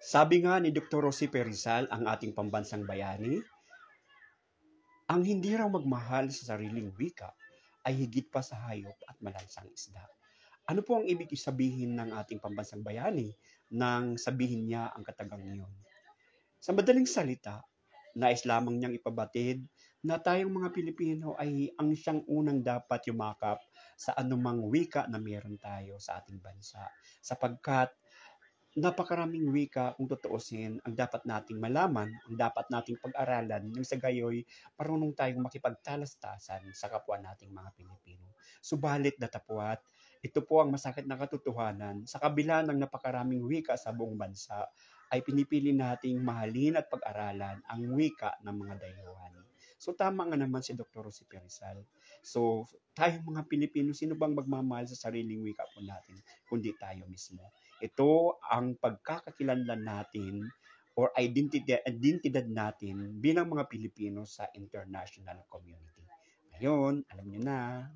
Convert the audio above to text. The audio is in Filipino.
Sabi nga ni Dr. Jose P. Rizal, ang ating pambansang bayani, ang hindi raw magmahal sa sariling wika ay higit pa sa hayop at malansang isda. Ano po ang ibig sabihin ng ating pambansang bayani nang sabihin niya ang katagang iyon? Sa madaling salita, nais lamang niyang ipabatid na tayong mga Pilipino ay ang siyang unang dapat yumakap sa anumang wika na meron tayo sa ating bansa. Sapagkat napakaraming wika kung tutuusin ang dapat nating malaman, ang dapat nating pag-aralan, nang sa gayoy marunong tayong makipagtalastasan sa kapwa nating mga Pilipino. Subalit datapwat, ito po ang masakit na katotohanan, sa kabila ng napakaraming wika sa buong bansa, ay pinipili nating mahalin at pag-aralan ang wika ng mga dayuhan. So tama nga naman si Dr. Jose P. Rizal. So tayong mga Pilipino, sino bang magmamahal sa sariling wika po natin kundi tayo mismo? Ito ang pagkakakilanlan natin or identidad natin bilang mga Pilipino sa international community. Ngayon, alam niyo na.